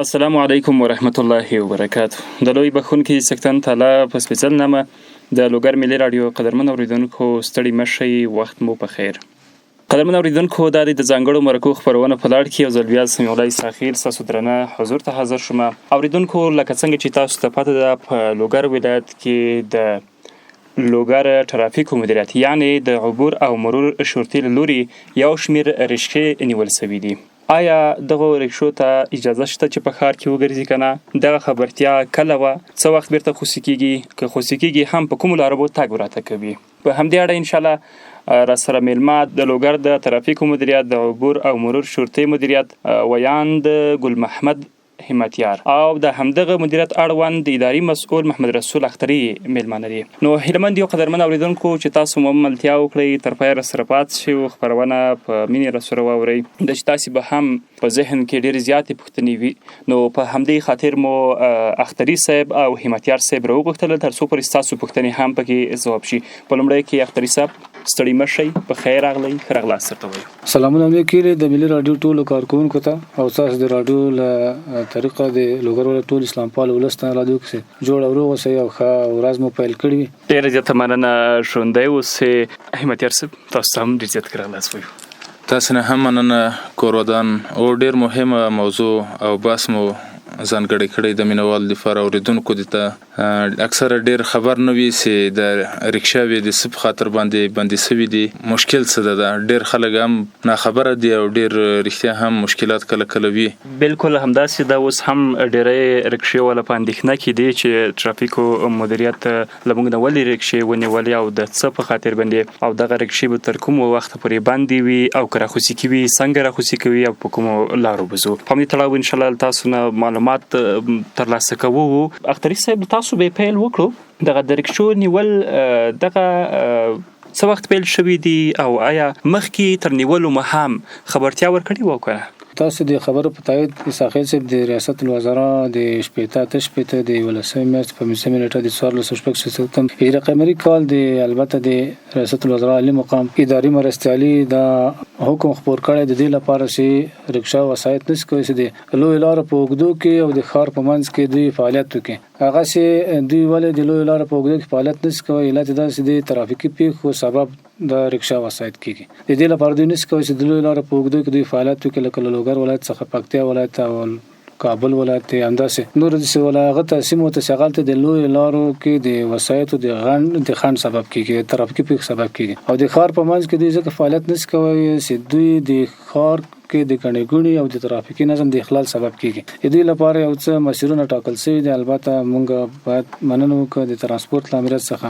السلام علیکم ورحمت الله وبرکاته. د لوی بخونکي سکتن تعالی په سپیڅل نامه د لوګر ملي رادیو قدرمن اوریدونکو ستړي مشئ، وخت مو په خیر. قدرمن اوریدونکو، دا د ځانګړو مرکو خپرونه په لړ کې یو ځل بیا سمیع الله ساخیل ستاسو درنه حضور ته حاضر شوم. اوریدونکو، لکه څنګه چې تاسو ته پته ده، په لوګر ولایت کې د لوګر ترافیکو مدیریت یعنی د عبور او مرور شرطي له لوري یو شمېر رشقې نیول سوي دي. آیا دغه رکشو ته اجازه شته چې په ښار کې وګرځي که نه؟ دغه خبرتیا کله وه؟ څه وخت بیرته خوسي کېږي؟ که خوسي کېږي هم په کومو لارو به تګ وراتګ کوي؟ په همدې اړه انشاءالله راسره میلمه د لوګر د ترافیکو مدیریت د عبور او مرور شرطي مدیریت ویاند ګل محمد همتیار او د همدغه مدیریت اړوند د اداري مسؤل محمد رسول اختري میلمانه دي. نو هیلهمند یو قدرمن اوریدونکو چې تاسو مو ملتیا وکړئ، تر پایه راسره پاتې شئ او خپرونه په مینې راسره واورئ. د چې تاسې به هم په ذهن کې ډېرې زیاتې پوښتنې وي، نو په همدې خاطر مو اختري صاحب او همتیار صاحب راوغوښتل تر څو پورې ستاسو پوښتنې هم پکې ځواب شي. په لومړی کې اختري صاحب ستړي مشئ، په خیر راغلی، ښه راغلاست درته وایو. سلامونه مې کړي د ملي راډیو ټولو کارکوونکو ته او تاسو د راډیو له طریقه د لوګر ولایت ټول اسلام پال ولس ته راډیو کې جوړ او روغ اوسئ او ښه ورځ مو پیل کړې وي. ډېره زیاته مننه، ژوندی اوسئ. همتیار صاحب، تاسو ته هم ډېر زیات ښه راغلاست وایو. تاسو نه هم مننه. کور ودان او ډېر مهمه موضوع او بحث مو ځانګړی کړی د مینوال لپاره اوریدونکو دي ته اکثره ډېر خبر نه وي چې د رکشاوې د څه په خاطر باندې بندي سوي دي، مشکل څه ده. ډېر خلک هم ناخبره دي او ډېر رښتیا هم مشکلات کله کله وي. بالکل همداسې ده. اوس هم ډېری رکشې والا په اندېښنه کې دي چې ترافیکو مدیریت له موږ نه ولې رکشې ونیولې او د څه په خاطر باندې، او دغه رکشې به تر کومو وخته پورې بندې وي او که راخوسي کوي څنګه راخوسي کوي او په کومو لارو به ځو. په همدې تړاو انشاءالله تاسو نه معلومات ترلاسه کوو. اختري صاحب، تاسو به پیل وکړو. دغه د رکشو نیول دغه څه وخت پیل شوي دي او آیا مخکې تر نیولو مهام خبرتیا ورکړې وه که نه؟ تاسو د خبرو په تایید ساخیل صاحب د ریاست الوزرا د شپېته د 11 مارچ په 15 نیټه د 1466 هجري قمري کال د البته د ریاست الوزرا عالی مقام اداري مرستیالي دا حکم خپور کړی د دې لپاره چې رکشا وسایط نس کوي چې د لوی لارو په اوږدو کې او د ښار په منځ کې دوی فعالیت وکړي. هغه چې دوی ولې د لوی لارو په اوږدو کې فعالیت نس کوي؟ علت دا چې د ترافیکي پیښو سبب د رکشا وسایط کېږي. د دې لپاره دوی نس کوي چې د لوی لارو په اوږدو کې دوی فعالیت وکړي، لکه لوګر ولایت څخه پکتیا ولایت او کابل ولایت همداسې نور د ولایت سیمو ته شغال ته د لوی لارو کې د وسایطو د خنډ سبب کېږي، ترافیکي پیښو سبب کېږي. او د ښار په منځ کې دوی ځکه فعالیت نس کوي چې دوی د ښار کې د ګڼې ګوڼې او د ترافیکي نظم د اخلال سبب کېږي. د دې لپاره یو څه مسیرونه ټاکل شوي دي. البته موږ باید مننه وکړو د ترانسپورت امنیت څخه.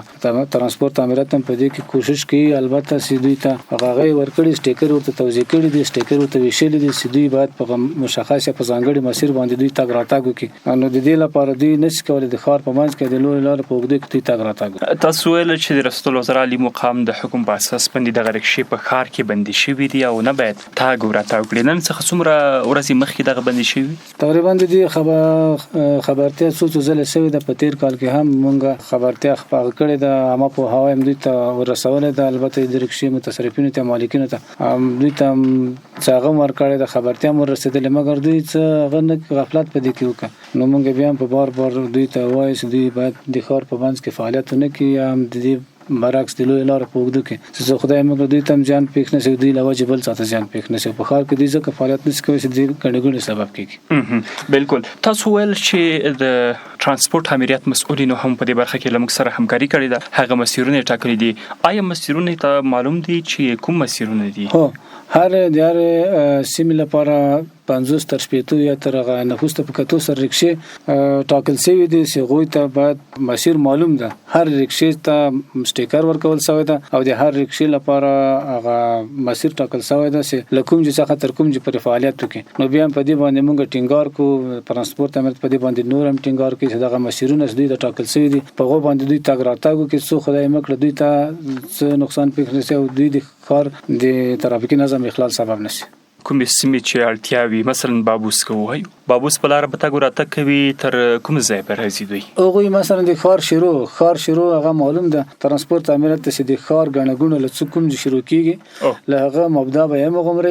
ترانسپورت امنیت هم په دې کې کوشش کوي البته چې دوی ته هغه ورکړي، سټیکر ورته توزیع کړي دي، سټیکر ورته ویشلي دي چې دوی باید په مشخصه په ځانګړي مسیر باندې دوی تګ راتګ وکړي. نو د دې لپاره دوی نشي کولی د ښار په منځ کې د لوی لارو په اوږدو کې دوی تګ راتګ وکړي. تاسو ویل چې د ریاست الوزرا عالی مقام د حکم په اساس باندې دغه رکشې په ښار کې بندي شوي دي او نه باید تګ وراتګ وکړي. نن څخه څومره ورځې مخکې دغه بندي شوي؟ تقریبا د دې خبرتیا څو ځله شوې ده. په تیر کال کې هم موږ خبرتیا خپاره کړې ده، عامه پوهاوی هم دوی ته ورسولې ده. البته د رکشې متصرفینو ته، مالکینو ته دوی ته څاغه ورکړې ده، خبرتیا هم ورسېدلې، مګر دوی څه غفلت په دې کې وکړه. نو موږ بیا په بار دوی ته وایو چې دوی باید د ښار په منځ کې فعالیت ونه کړي، یا هم د دې برعکس د لوی لارو په اوږدو کې چې خدای موږ دوی ته هم زیان پېښ نه شي، دوی له وجې بل څه زیان پېښ نه شي. په ښار کې دوی ځکه فعالیت نشي کولی چې د ګڼې ګوڼې سبب کېږي. بالکل. تاسو ویل چې د ترانسپورت امنیت مسؤلینو هم په دې برخه کې له موږ سره همکاري کړې ده، هغه مسیرونه یې ټاکلي دي. آیا مسیرونه ته معلوم دي چې کوم مسیرونه دي؟ هو، هر سیمې لپاره 50 تر 80 یا تر هغه نفوس په کتو سره رکشې ټاکل شوي دي چې هغوی ته باید مسیر معلوم ده. هر رکشې ته سټیکر ورکول شوی ده او د هر رکشې لپاره هغه مسیر ټاکل شوی ده چې له کوم ځای څخه تر کوم ځای پورې فعالیت وکړي. نو بیا په دې باندې موږ ټینګار کوو، ترانسپورت امنیت په دې باندې نور هم ټینګار کوي چې دغه مسیرونه دوی ته ټاکل شوي دي، په هغو باندې دوی تګ راتګ وکړي څو خدای مکړه دوی ته څه نقصان پېښ نه شي او دوی د ښار د ترافیکي نظم اخلال سبب نه شي. کومې سیمې چې اړتیا وي، مثلا بابوس که ووایو، بابوس په لاره به تګ راتګ کوي، تر کوم ځای به راځي دوی؟ هغوی مثلا د ښار شروع هغه معلوم ده. ترانسپورت امنیت ته چې د ښار ګڼه ګوڼه له څه کوم ځای شروع کېږي، له هغه مبدا به یې هم هغومره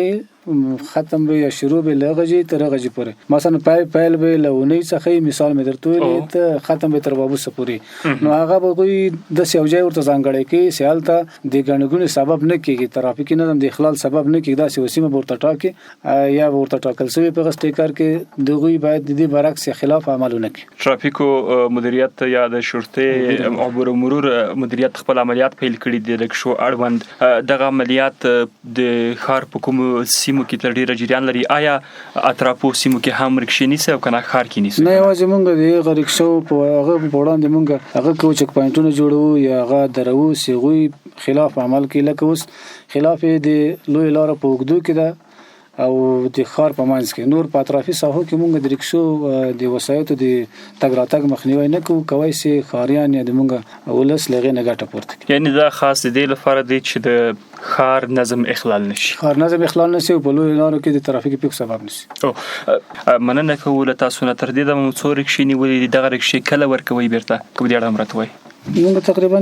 ختم به یا شروع به لغجی تر غجی پورې مثلا پایل به لونی څخه مثال مې درته ته ختم به تر بابوس پورې نو هغه به کوئی د سیوجای ورته ځانګړی کې سیال ته د ګڼګونې سبب نه کیږي ترافیکي نظم د اخلال سبب نه کیږي دا سیوسیمه ورته ټاکي یا ورته ټاکل شوی په سټیکر کې دغه باید د دې برعکس خلاف عملونه کوي ترافیکو مدیریت یا د شرطې عبور مرور مدیریت خپل عملیات پیل کړي دي لکه شو اړوند دغه عملیات د ښار په کوم سیمو کې تر ډیره جریان لري آیا اطرافو سیمو کې هم رکشې نیسي او کنه ښار کې نیسي نه یوازې مونږ د غریکشو په هغه وړاندې مونږ هغه کو چک پوینټونه جوړو یا هغه درو سیغوي خلاف عمل کې لکه اوس خلاف د لوی لار په وګدو کې ده او د ښار په منځ کې نور په اطرافي ساحو کې مونږ د رکشو د وسایتو د تګ راتګ مخنیوي نه کوي سي خاریان یا د مونږ ولس لغې نه ګټه پورته یعنی دا خاص دی لپاره دی چې د ښار نظم اخلال نشي ښار نظم اخلال نشي په لوی لارو کې د ترافیکي پیښو سبب نشي او مننه کوله تاسو نه تر دې د مو رکشې نیولې دغه رکشې کله ورکوي بیرته کوم دی اړه مرته وای موږ تقریبا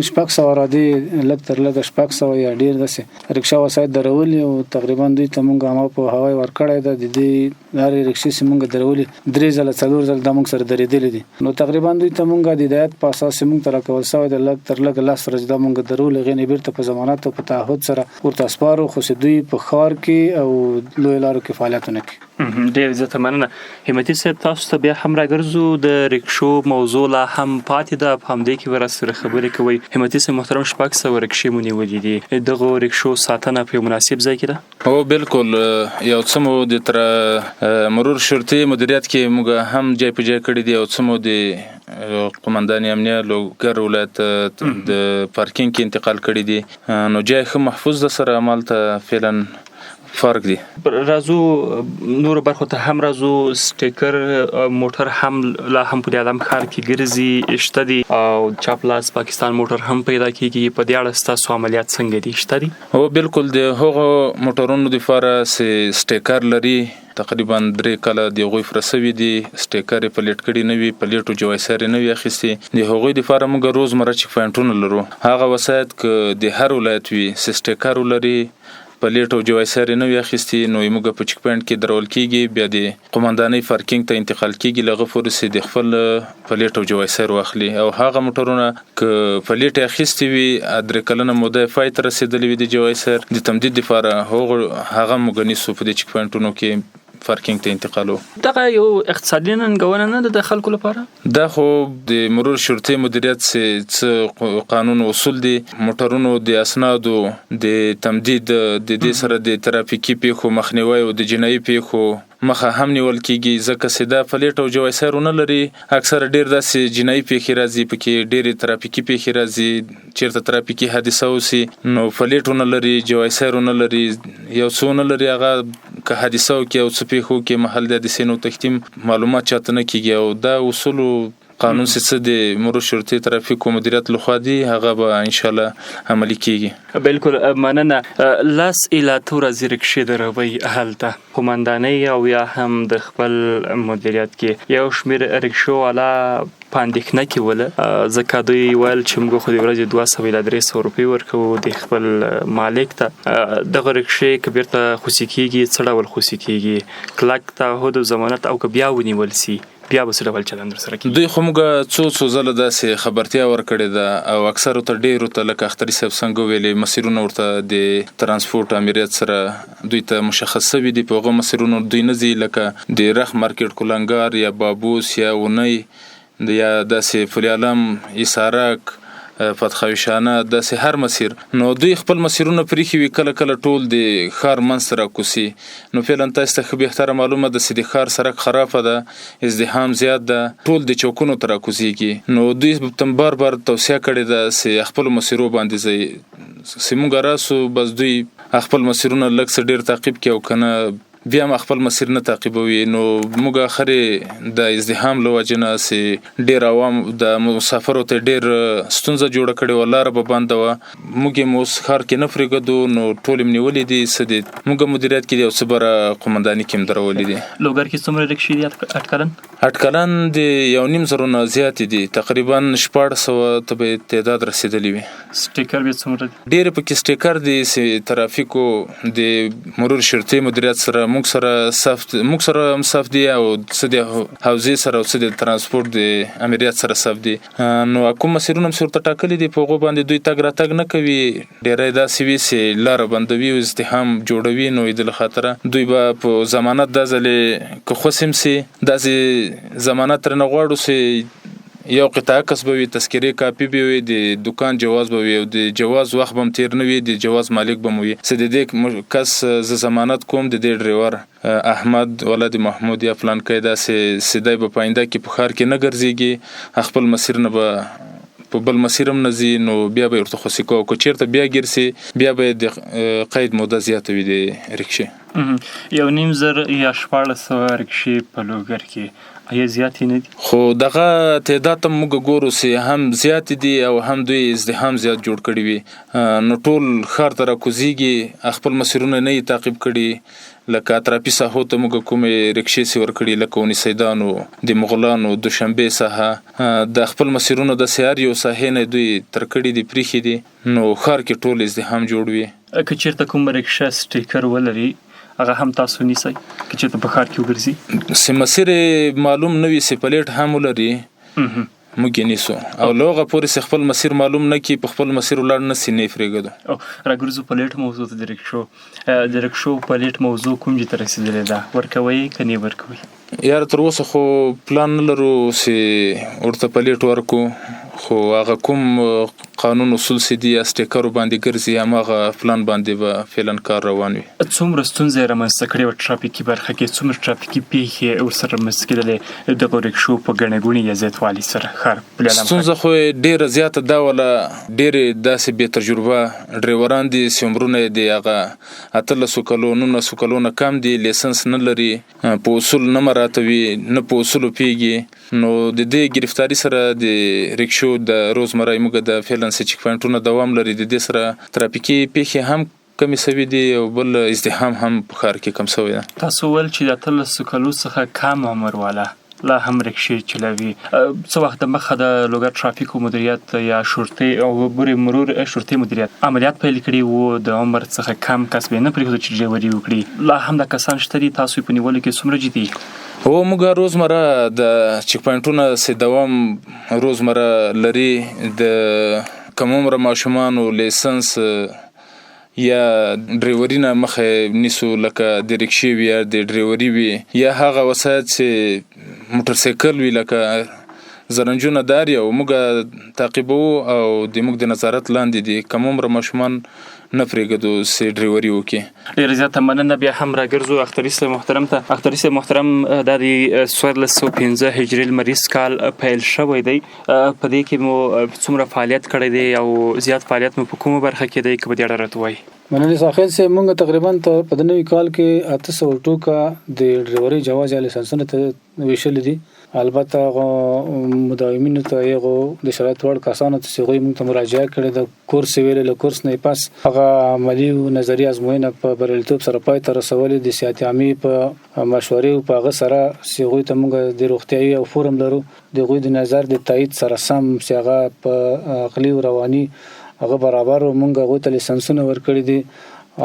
شپږ سوه را دي لږ تر لږه شپږ سوه یا ډېر داسې رکشا وسایط درولي او تقریبا دوی ته موږ هم په هوای ورکړی ده د دې لارې رکشې چې موږ درولي 3 ځله 4 ځله دا موږ سره درېدلي دي نو تقریبا دوی ته موږ د هدایت په اساس موږ ته راکول شوی د لږ تر لږه 10 ورځې دا موږ درولي غینې بیرته په ضمانت او په تعهد سره ورته سپارو خو چې دوی په ښار کې او لوی لارو کې فعالیتونه کوي ډېر زیاته مننه همتي صاحب تاسو ته بیا هم راګرځو د رکشو موضوع لا هم پاتې ده په همدې کې ورسره خبرې کوي همتي صاحب محترم شپږ سوه رکشې مو نیولې دي دغه رکشو ساتنه په مناسب ځای کې ده هو بالکل یو څه مو د تر مرور شرطي مدیریت کې موږ هم جای په جای کړی دی او څه مو د قومندان امنیه لوګر ولایت د پارکینګ کې انتقال کړی دی نو جای خو محفوظ ده سره عمل ته فعلا فرق دی رازو نور برخو ته هم رازو سټیکر موټر هم لا هم په عالم ښار کې ګرځي شته دي او چاپلاس پاکستان موټر هم پیدا کیږي په دې اړه تاسو عملیات څنګه دي شته دي هو بالکل د هغو موټرونو د فاره سټیکر لري تقریبا 3 کاله د غوي فرسوي دي سټیکر په لیټ کړي نه وي په لیټو جوایسر نه وي اخیستي د هغوی د فاره موږ روزمره چک پوینټونه لرو هغه وسایت ک د هر ولایت وي سټیکر لري په لیټ او جوایسر نه وي اخیستي نو موږ په چک پوینټ کې درول کیږي بیا د قومندانۍ پارکینګ ته انتقال کیږي لغه فورسي د خپل په لیټ او جوایسر واخلي او هغه موټرونه ک په لیټ اخیستي وي درې کلنه موده فایت رسیدلې وي د جوایسر د تمدید لپاره هغه موږ نیسو په چک پوینټونو کې پارکینګ ته انتقالو دغه یو اقتصادي ننګونه نه د خلکو لپاره دا خو د مرور شرطي مدیریت څخه قانون اصول دي موټرونو د اسنادو د تمدید د دې سره د ترافیکي پیښو مخنیوي او د جنایي پیښو مخه هم نیول کیږي ځکه چې دا فلیټ او جوایسرونه لري اکثر ډیر داسې جنایي پیښې راځي پکې ډېرې ترافیکي پیښې راځي چیرته ترافیکي حادثه وسی نو فلیټونه لري جوایسرونه لري یو څونه لري هغه که حادثه وکي او څه پیښو کې محل د حادثې نو تختیم معلومات چاته نه کیږي او دا اصول قانون څه د مرور شرطي ترافیک مدیریت لخوا دی هغه به ان شاء الله عملي کیږي بالکل مننه لاس اله تور زیرکشي دروي اهلته قومندانۍ او یا هم د خپل مدیریت کې یو شمیر رکشو والا پاندښنه کې ولا زکه دوی ویل چې موږ خو د ورځې 200 الى 300 روپۍ ورکو د خپل مالک ته دغه رکشې کبیرته خوشي کیږي څړه ول خوشي کیږي کلک ته هود ضمانت او بیا ونیول سي بیا به سره ول چلند سره کوي دوی خو موږ څو زله داسې خبرتیا ورکړې ده او اکثر ته ډیرو ته لکه اختری صاحب څنګه ویلې مسیرونه ورته د ترانسپورت امریت سره دوی ته مشخص شوی دی په هغه مسیرونو دوی نه زی لکه د رخ مارکیټ کولنګار یا بابوس یا ونی یا داسې فلی علم اسارک فتخویشانه داسې هر مسیر نو دوی خپل مسیرونه پریخي وی کله کله ټول د خار منځ را کوسي نو فعلا تاسو ته به احترام معلومه ده چې د خار سرک خرابه ده ازدحام زیات ده ټول د چوکونو تر کوسيږي نو دوی تم بار توصيه کړې ده چې خپل مسیرو باندې زی سیمونګ راسو بس دوی خپل مسیرونه لکه ډیر تعقیب کوي او کنه بیا هم خپل مسیر نه تعقیبوي. نو موږ اخرې د ازدحام له وجې نه چې ډېر عوام د مسافرو ته ډېر ستونزه جوړه کړې وه، لاره به بنده وه. موږ یې اوس ښار کې نه پرېږدو، نو ټول یې نیولې دي. څه دي موږ مدیریت کې دي او څه بره قومنداني کې هم درولې دي. لوګر کې څومره رکشې دي اټکلن د 1.5 نه زیاتې دي، تقریبا 1400 ته به تعداد رسېدلی وي. سټیکر به څومره دي؟ ډېرې پکې سټیکر دي چې ترافیکو د مرور شرطي مدیریت سره موږ سره هم صف دي، او څه د حوزې سره او څه د ترانسپورت د امریت سره صف دي. نو کوم مسیرونه هم ورته ټاکلي دي، په هغو باندې دوی تګ راتګ نه کوي. ډېری داسې وي چې لاره بندوي او ازدحام جوړوي. نو د له خاطره دوی به په ضمانت دا ځلې که خوش هم سي داسې ضمانت ترې نه غواړو چې یو قطعه کس به وي، تذکرې کاپي به وي، د دکان جواز به وي، او د جواز وخت به هم تیر نه وي، د جواز مالک به هم وي. چې د دې کس زه ضمانت کوم د دې ډریور احمد ولد محمود یا فلانکی داسې سیدی به په آینده کې په ښار کې نه ګرځېږي، خپل مسیر نه به په بل مسیر هم نه ځي. نو بیا به یې ورته خوسي کوو. که چېرته بیا ګیر سي بیا به یې د قید موده زیاته وي د رکشې. 1.5 یا 1400 رکشې په لوګر کې آیا زیاتې نه دي؟ خو دغه تعداد ته موږ ګورو چې هم زیات دي او هم دوی ازدحام زیات جوړ کړي وي. نو ټول ښار ته راکوزیږي، خپل مسیرونه نه یې تعقیب کړي. لکه اطرافي ساحو ته موږ کومې رکشې سي ورکړي، لکه ونیسیدانو، د مغلانو، دوشنبې ساحه، د خپل مسیرونو د سیار یو ساحې نه دوی تر کړي دي، پریښي دي. نو ښار کې ټول ازدحام جوړ وي. که چېرته کوم رکشه سټیکر ولري هغه هم تاسو نیسئ که چېرته په ښار کې وګرځي؟ چې مسیر معلوم نه وي، چې پلیټ هم ولري، موږ یې نیسو. او له هغه پورې چې خپل مسیر معلوم نه کړي، په خپل مسیر ولاړ نه سي، نه یې پرېږدو. راګرځو پلیټ موضوع ته د رکشو پلیټ موضوع کوم ځای ته رسېدلې ده؟ ورکوئ که نه ورکوئ؟ یاره تر اوسه خو پلان نه لرو چې ورته پلیټ ورکو، خو هغه کوم قانون اصول چې دي یا سټیکرو باندې ګرځي، هماغه پلان باندې به فعلا کار روان وي. څومره ستونزې رامنځته کړې وه ټرافیکي برخه کې؟ څومره ټرافیکي پیښې ورسره رامنځته کېدلې دغو رکشو په ګڼې ګوڼې یا زیاتوالي سره ښار؟ ستونزه خو یې ډېره زیاته دا وله، ډېرې داسې بې تجربه ډریوران دي چې عمرونه یې د هغه 18 کلو 19 کلو نه کم دي، لیسنس نه لري، په اصول نه مراته وي، نه په اصولو پوهېږي. نو د دې ګرفتاري سره د رکشو د روزمره موږ د فعلا چیک پوینټونه دوام لري، د دې سره ترافیکي پیښې هم کمې سوي دي او بل ازدحام هم په ښار کې کم سوی ده. تاسو ویل چې د 18 کلو څخه کم عمر والا لا هم رکشې چلوي. څه وخت دمخه د لوګر ټرافیکو مدیریت یا شرطي او مرور شرطي مدیریت عملیات پیل کړي وو، د عمر څخه کم کس به نه پرېښود چې ډریوري وکړي. لا هم دا کسان شته دي؟ تاسو په نیولو کې څومره جدي؟ هو موږ روزمره د چیک پوینټونه سي دوام روزمره لري. د کم عمره ماشومانو لیسنس یا ډریوري نه مخه نیسو، لکه د رکشې وي یا د ډریوري وي یا هغه وسایط چې موټرسایکل وي لکه زرنجونه داري، او موږ تعقیبوو او د موږ د نظارت لاندې دي. کم عمره ماشومان نه پرېږدو چې ډریوري وکړي. ډېره زیاته مننه. بیا هم راګرځو اختري صاحب محترم ته. اختري صاحب محترم، دا د 1405 هجري لمریز کال پیل شوی دی، په دې کې مو څومره فعالیت کړی دی او زیات فعالیت مو په کومه برخه کې دی؟ که په دې اړه راته وایي. مننه ساحل صاحب. موږ تقریبا په د نوي کال کې 800 ټوکه د ډریوري جواز یا لیسنسونه ته ویشل دي. البته مداومینو ته یې د شرایط وړ کسانو ته چې هغوی موږ ته مراجعه کړې ده، کورس یې ویلې، له کورس نه یې پس هغه عملي او نظري ازموینه په بریالیتوب سره پای ته رسولې. د صحت عامې په مشورې او په هغه سره چې هغوی ته موږ د روغتیايي او فورم لرو، د هغوی د نظر د تایید سره سم چې هغه په عقلي او رواني هغه برابر موږ هغوی ته لیسنسونه ورکړي دي.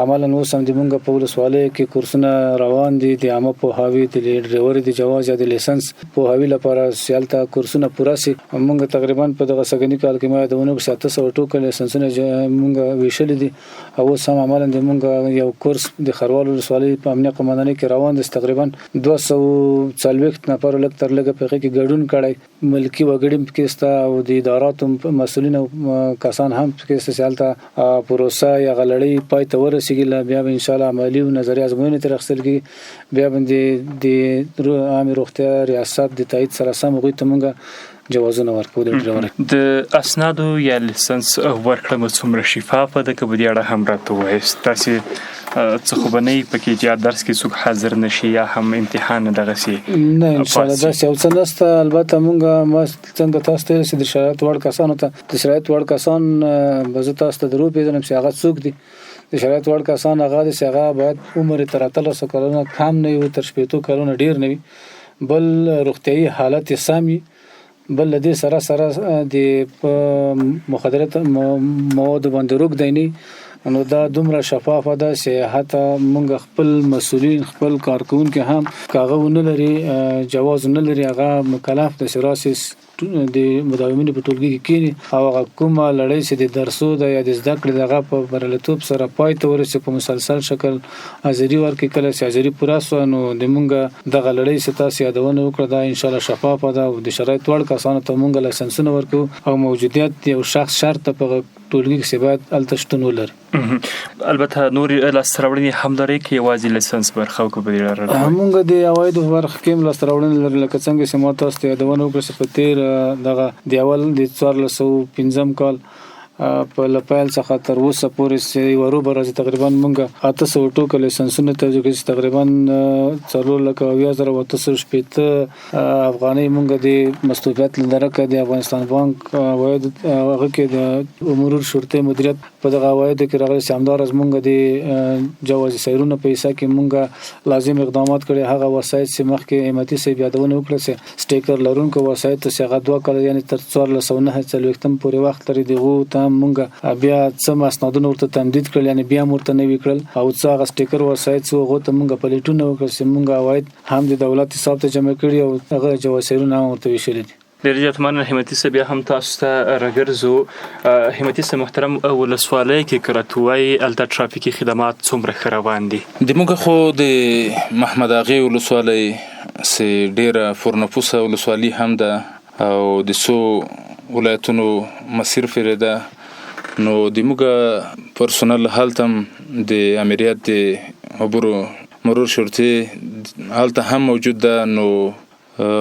عملاً اوس هم د موږ په ولسوالۍ کې کورسونه روان دي د عامه پوهاوي د ډریوري د جواز یا د لیسنس پوهاوي لپاره. سیالته کورسونه پوره سي. موږ تقریبا په دغه سګنی کال کې ما د 700 ټوکه لیسنسونه موږ ویشل دي. او اوس هم عملاً د موږ یو کورس د خروال ولسوالۍ په امنیه قومندانۍ کې روان دي. تقریبا 240 نفر لږ تر لږه په کې ګډون کړی، ملکی وګړي پکې ستا او د اداراتو مسؤلین او کسان هم پکې سیالته پروسه یا غلړی پای ته رسیږي. بیا به ان شاء الله عملی او نظری ازموینې تر اخیستل کېږي. بیا باندې د عامه روغتیا ریاست د تایید سره سم هغوی ته موږ جوازونه ورکو. د اسنادو یا لیسنس ورکړه مو څومره شفافه ده؟ که په دې اړه هم راته ووایاست. تاسې څه خو به نه وي پکې چې درس کې څوک حاضر نشي یا هم امتحان دغسې نه انشاءالله داسې یو څه نشته. البته مونږ ما څنګه تاسو ته چې د شرایط وړ کسانو ته د شرایط وړ کسان به زه تاسو ته درو پیژنم چې هغه څوک دي. د شرایط وړ کسان هغه دي چې هغه باید عمر تر 13 کلونو کم نه وي، تر 15 کلونو ډیر نه وي، بل روغتیايي حالت یې سم وي، بل له دې سره د مخدرات مواد باندې روږدی نه. نو دا دومره شفافه ده چې حتی مونږ خپل مسؤلین خپل کارکونکي هم کاغه ونه لري، جواز نه لري، هغه مکلف د سراسس د مداومینو په ټولګي کې کینی او هغه کومه لړۍ چې د درسو د یا د زده کړې دغه په بریالیتوب سره پای ته ورسي په مسلسل شکل حاضري ورکړي. کله چې حاضري پوره سوه نو د مونږ دغه لړۍ چې تاسو یادونه وکړه دا انشاءالله شفافه ده او د شرایط وړ کسانو ته مونږ لایسنسونه ورکو او موجودیت یو شخص شرط په ټولګي کې باید هلته شتون ولري. البته نور لاسته راوړنې هم لري که یوازې لیسنس برخه او که په دې لاره مونږ د عوایدو په برخه کې هم لاسته راوړنې لري، لکه څنګه چې ما تاسو ته یادونه وکړه چې په تېر دغه د اول د 1415 کال په لپایل څخه تر اوسه پورې چې ورو برازي تقریبا مونږ 800 ټوکه لیسنسونه ته چې تقریبا 4,850 افغانۍ مونږ د مستوفیت لدرکه د افغانستان بانک عواید هغه کې د امور شرطه مدیریت په دغه عواید کې راغلي چې همدار از مونږ د جواز سیرونه پیسې کې مونږ لازم اقدامات کړي. هغه وسایت چې مخکې امتی سي یادونه وکړه چې سټیکر لرونکو وسایت چې هغه 2 کال یعنی تر 1409 پورې وخت لري دغه مونږ بیا څه مسنادونه ورته تمدید کړل، یعنی بیا ورته نه وکړل او څه هغه سټیکر وسایت څو غوته مونږ په لیټونه وکړل چې مونږ عواید هم د دولت حساب ته جمع کړي او هغه جواسیرونه هم ورته ویشل دي. ډېر زیات مننه همتي صاحب. بیا هم تاسو ته راګرځو. همتي صاحب محترم، ولسوالۍ کې کراتوای الته ترافیکي خدمات څومره ښه روان دي؟ د موږ خو د محمد اغې ولسوالۍ سه ډېره پرنفوسه ولسوالي هم ده او د څو ولایتونو مسیر فرده. نو د موږ پرسونل هلتم د امریت د عبور مرور شرطي هلته هم موجود ده. نو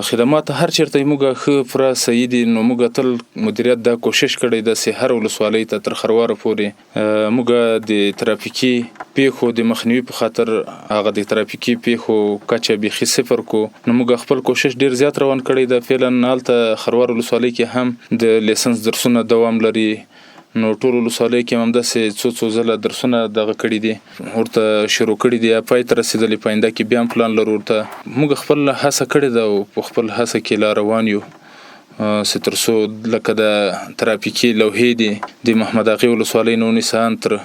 خدمات هر چیرته موږ ښه پوره صحیح دي. نو موږ تل مدیریت دا کوشش کړی ده چې هر ولسوالۍ ته تر خرواره پورې موږ د ترافیکي پیښو د مخنیوي په خاطر هغه د ترافیکي پیښو کچه بیخي صفر کو. نو موږ خپل کوشش ډیر زیات روان کړی ده. فعلا هلته خروار ولسوالۍ کې هم د لیسنس درسونه دوام لري. نو ټول ولسوالۍ کې هم داسې څو ځله درسونه دغه کړي دي ورته شروع کړي دي، پای ته رسېدلي. په آینده کې بیا هم پلان لرو. ورته موږ خپل هڅه کړې ده او په خپل هڅه کې لا روان یو چې تر څو لکه د ترافیکي لوحې دي د محمد اغې ولسوالۍ نه ونیسان تر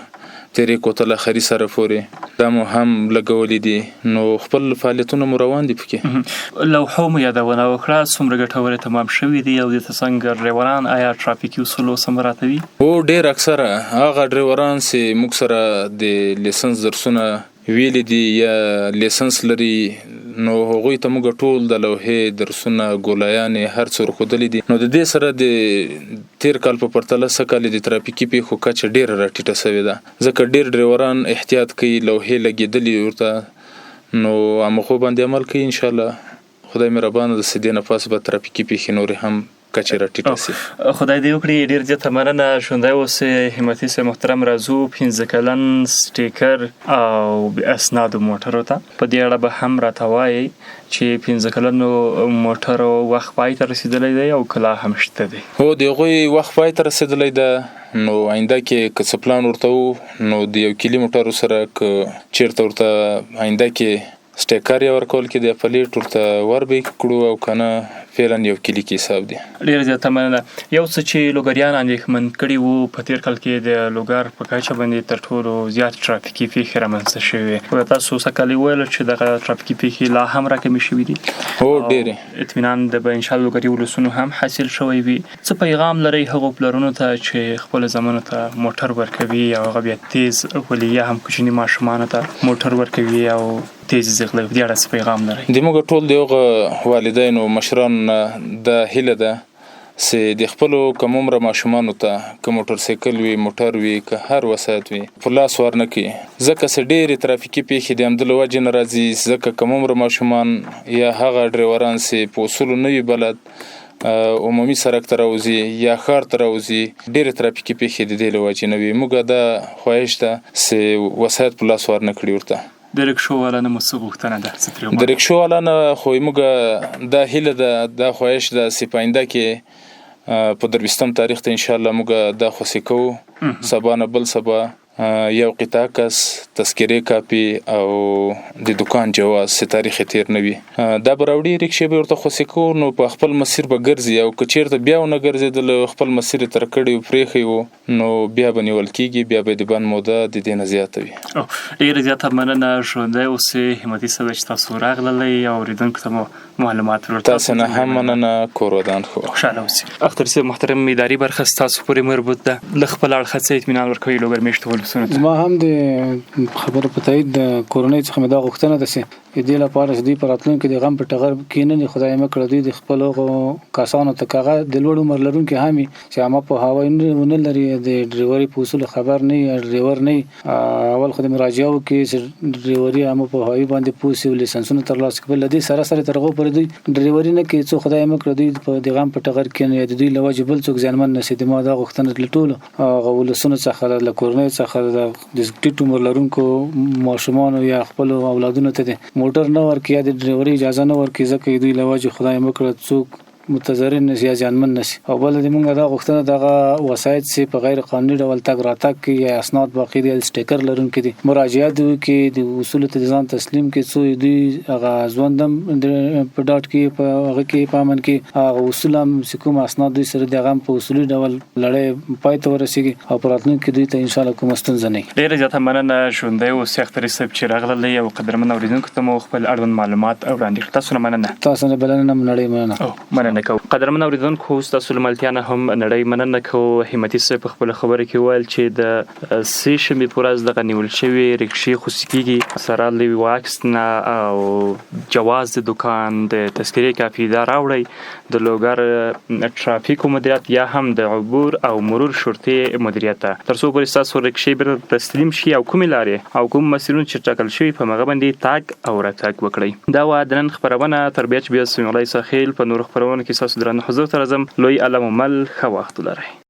تیرې کوتل اخري سره پورې دا مو هم لګولي دي. نو خپل فعالیتونه مو روان دي پکې. لوحو مو یادونه وکړه، څومره ګټورې تمام شوي دي او د څنګه ډریوران آیا ترافیکي اصولو سم مراعاتوي؟ او ډیر اکثره هغه ډریوران چې موږ سره د لیسنس درسونه ویلي دي یا لیسنس لري نو هغوی ته موږ ټول د لوحې درسونه ګولایانې هر څه ورښودلي دي. نو د دې سره د تیر کال په پرتله سږ کال د ترافیکي پیښو کچه ډیره راټیټه سوې ده، ځکه ډیر ډریوران احتیاط کوي، لوحې لګېدلي ورته. نو هغو باندې عمل کوي. انشاءالله خدای مهربانه ده چې دې نه پس به ترافیکي پیښې نورې هم کچې راټیټه سي. خدای دې وکړي. ډېر زیاته مننه. ژوندی اوسئ همتي صاحب محترم. راځو 15 کلن سټیکر او اسنادو موټرو ته. په دې اړه به هم راته وایي چې 15 کلنو موټرو وخت پای ته رسېدلی دی او کله هم شته دی؟ هو د هغوی وخت پای ته رسېدلی ده. نو آینده کې که څه پلان ورته وو نو د 1 کلي موټرو سره که چېرته ورته آینده کې سټیکر یې ورکول کې د پلیټ ورته ور به کړو او که نه فعلا 1 کلي کې حساب دی. ډېر زیاته مننه. یو څه چې لوګریان اندېښمن کړي وو په تېر کال کې د لوګر په کچه باندې تر ټولو زیات ترافیکي پیښې رامنځته شوې وې. تاسو څه کال ویل چې دغه ترافیکي پیښې لا هم راکمې شوي دي؟ هو ډېرې. اطمینان د به انشاءالله لوګري ولسونو هم حاصل شوی وي. څه پیغام لرئ هغو پلرونو ته چې خپلو زامنو ته موټر ورکوي او هغه بیا تیز ولیه هم کوچني ماشومانو ته موټر ورکوي او تیز ځغلوي؟ په دې اړه څه پیغام لرئ؟ د موږ ټول د هغه والدینو مشرانو نه دا هیله ده چې د خپلو کم عمره ماشومانو ته که موټر سایکل وي، موټر وي، که هر وسایت وي په لاس ورنه کړي، ځکه چې ډېرې ترافیکي پیښې د همدې له وجې نه راځي ځکه کم عمره ماشومان یا هغه ډریوران چې په اصولو نه وي بلد عمومي سړک ته راوځي یا ښار ته راوځي ډېرې ترافیکي پیښې د دې له وجې نه وي. موږ دا خواهش ده چې وسایط په لاس ورنه کړي ورته. د رکشو والا نه مو څه غوښتنه ده څه ترې د رکشو والا نه خو موږ دا هیله ده دا خواهش ده چې په آینده کې په 23 تاریخ ته انشاءالله موږ دا خوشي کوو. سبا نه بل سبا یو قطعه کس تذکرې کاپي او د دکان جواز چې تاریخ تیر نه وي دا به راوړي رکشې به ورته خوشي کوو نو په خپل مسیر به ګرځي او که چېرته بیا ونه ګرځېدل خپل مسیر تر کړی و پرېښی و نو بیا به نیول کېږي بیا به د بند موده د دې نه زیاته وي. ډېره زیاته مننه ژوندی اوسئ همتي صاحب چې تاسو راغللی او اورېدونکو ته مو معلومات تاسو نه هم مننه. کور ودان خو خوشحاله اوسئ. اختر صاحب محترم اداري برخه ستاسو پورې مربوط ده له خپل اړخه څه اطمینان ورکوي لوګر میشتو ولسونو ته؟ زما هم د خبرو په تایید د کورنۍ څخه مې دا غوښتنه ده چې د دې لپاره چې دوی په راتلونکي د غم په ټغر کېنني خدای مه کړه دوی د خپلو کسانو ته کاغه د لوړ عمر لرونکي هم چې عامه پوهاوی نه لري د ډریوري په اصولو خبر نه یا ډریور نه اول خو د مراجعه وکړي چې ډریوري عامه پوهاوی باندې پوه شي لیسنسونه ترلاسه کړي لدې سره سره تر هغو پورې دوی ډریوري نه کوي څو خدای مه کړه دوی په د غم په ټغر کېني یا د دوی له وجې بل څوک زیانمن نه شي. د ما دا غوښتنه له ټولو ولسونو څخه د کورنۍ څخه د ټیټ عمر لرونکو ماشومان یا خپل اولادونو ته موټر نه ورکړي یا د ډریوري اجازه نه ورکړي ځکه دوی له وجې خدای مه کړه څوک متضرر نشي یا زیانمن نشي. او بل د موږ دا غوښتنه دغه وسایط چې په غیر قانوني ډول تګ راتګ کې یا اسناد باقي دي سټیکر لرونکي دي مراجعات وکړي د اصول ته ځان تسلیم کړي څو دوی هغه ژوندم په ډاټ کې په هغه کې پامن کې هغه اصول هم چې کوم اسناد دوی سره دغه په اصولي ډول لړۍ پای ته ورسیږي او په راتلونکي دوی ته ان شاء الله کوم ستونزه نه. ډېره زیاته مننه ژوندی اوسئ اختر صاحب چې راغللی او قدرمن اورېدونکو ته مو خپل اړوند معلومات وړاندې کړل. تاسو نه مننه. تاسو نه بلنه نړۍ مننه. مننه کوم. قدرمن اورېدونکو ستاسو له ملتیا نه هم نړۍ مننه کوو. همتي صاحب په خپله خبره کې ویل چې د سې شنبې په ورځ دغه نیول شوې رکشې خوشي کېږي سره له یوه عکس نه او جواز د دکان د تذکرې کاپي دا راوړئ د لوګر ټرافیکو مدیریت یا هم د عبور او مرور شرطې مدیریت ته تر څو پورې ستاسو رکشې بیرته تسلیم شي او کومې لارې او کوم مسیرونه چې ټاکل شوي په هغه باندې تګ او راتګ وکړئ. دا وه د نن خپرونه تر بیا چې بیا سمیع الله ساخیل په نورو خپرونو کې ستاسو درانه حضور ته راځم. لوی علم مل ښه وخت ولرئ.